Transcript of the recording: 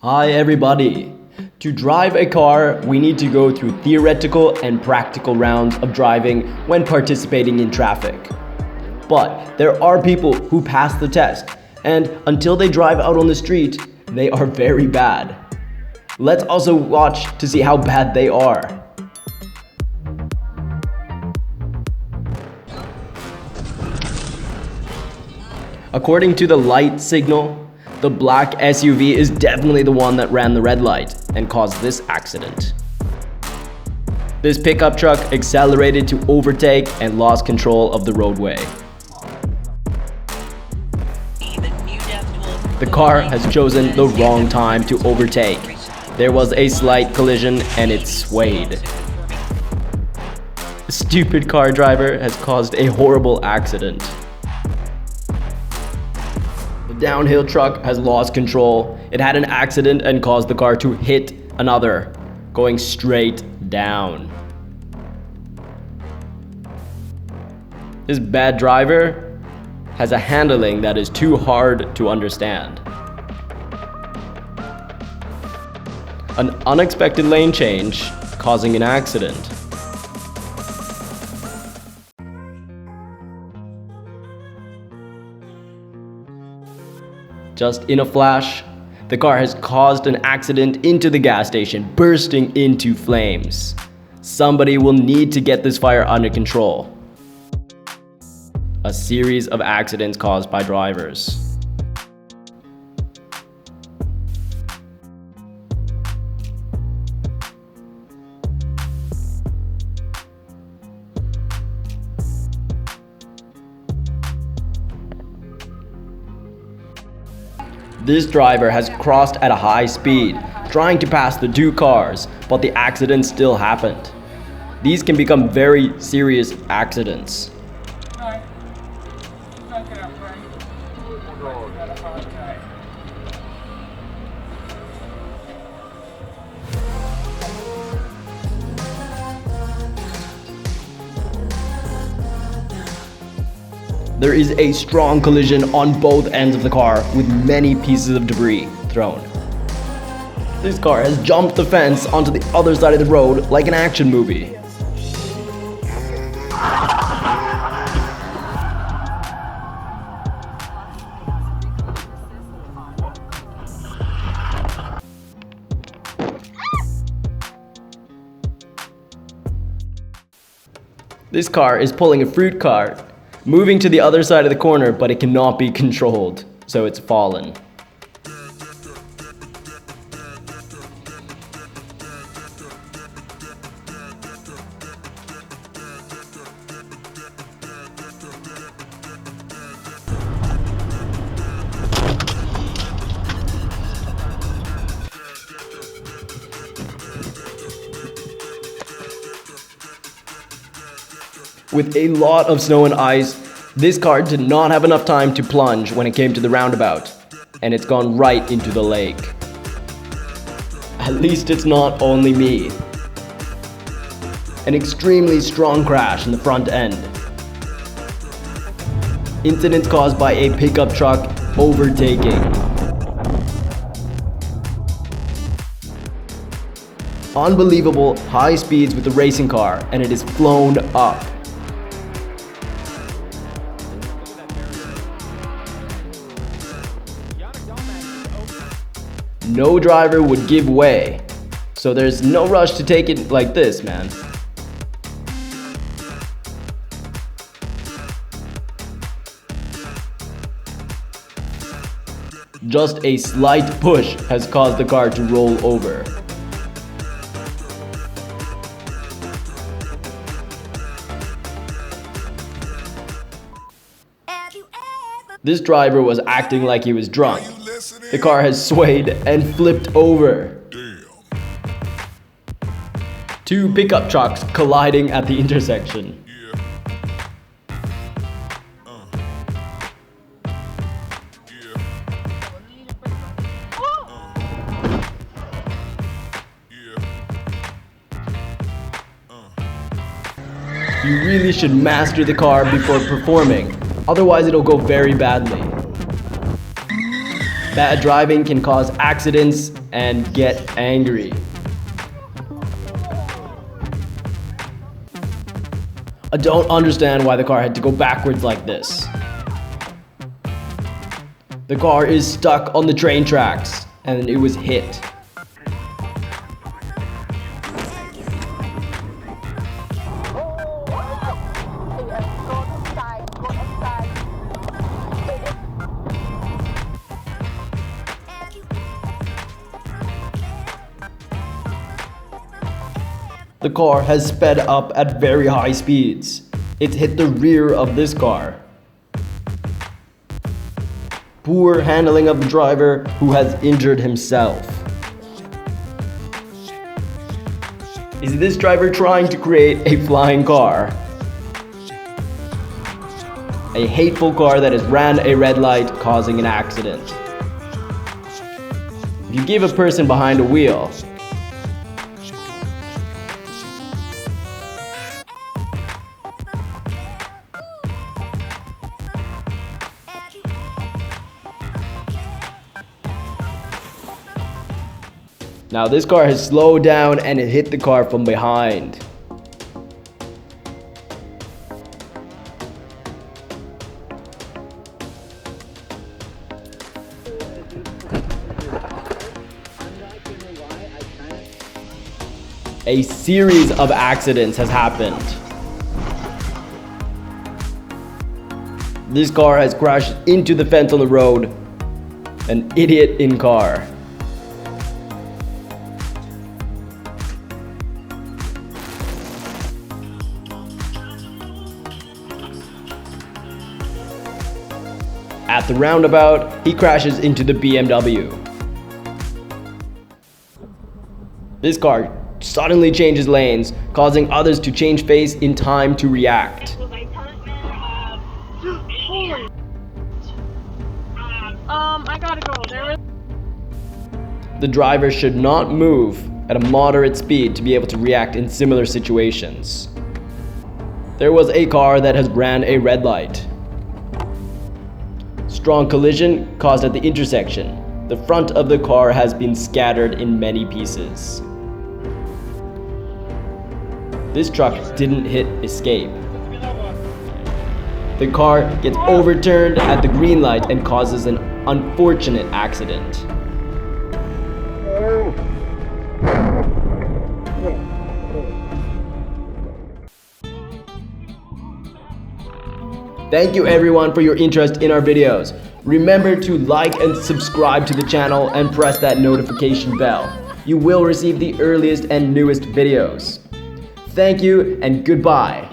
Hi everybody! To drive a car, we need to go through theoretical and practical rounds of driving when participating in traffic. But there are people who pass the test, and until they drive out on the street, they are very bad. Let's also watch to see how bad they are. According to the light signal, the black SUV is definitely the one that ran the red light and caused this accident. This pickup truck accelerated to overtake and lost control of the roadway. The car has chosen the wrong time to overtake. There was a slight collision and it swayed. The stupid car driver has caused a horrible accident. The downhill truck has lost control. It had an accident and caused the car to hit another, going straight down. This bad driver has a handling that is too hard to understand. An unexpected lane change causing an accident. Just in a flash, the car has caused an accident into the gas station, bursting into flames. Somebody will need to get this fire under control. A series of accidents caused by drivers. This driver has crossed at a high speed, trying to pass the two cars, but the accident still happened. These can become very serious accidents. There is a strong collision on both ends of the car with many pieces of debris thrown. This car has jumped the fence onto the other side of the road like an action movie. This car is pulling a fruit cart, moving to the other side of the corner, but it cannot be controlled, so it's fallen. With a lot of snow and ice, this car did not have enough time to plunge when it came to the roundabout, and it's gone right into the lake. At least it's not only me. An extremely strong crash in the front end. Incidents caused by a pickup truck overtaking. Unbelievable high speeds with the racing car, and it is flown up. No driver would give way, so there's no rush to take it like this, man. Just a slight push has caused the car to roll over. This driver was acting like he was drunk. The car has swayed and flipped over. Two pickup trucks colliding at the intersection. You really should master the car before performing, otherwise it'll go very badly. Bad driving can cause accidents and get angry. I don't understand why the car had to go backwards like this. The car is stuck on the train tracks and it was hit. The car has sped up at very high speeds. It hit the rear of this car. Poor handling of the driver who has injured himself. Is this driver trying to create a flying car? A hateful car that has ran a red light, causing an accident. If you give a person behind a wheel, now this car has slowed down and it hit the car from behind. A series of accidents has happened. This car has crashed into the fence on the road. An idiot in car. At the roundabout, he crashes into the BMW. This car suddenly changes lanes, causing others to change face in time to react. I gotta go. The driver should not move at a moderate speed to be able to react in similar situations. There was a car that has ran a red light. Strong collision caused at the intersection. The front of the car has been scattered in many pieces. This truck didn't hit escape. The car gets overturned at the green light and causes an unfortunate accident. Thank you everyone for your interest in our videos. Remember to like and subscribe to the channel and press that notification bell. You will receive the earliest and newest videos. Thank you and goodbye.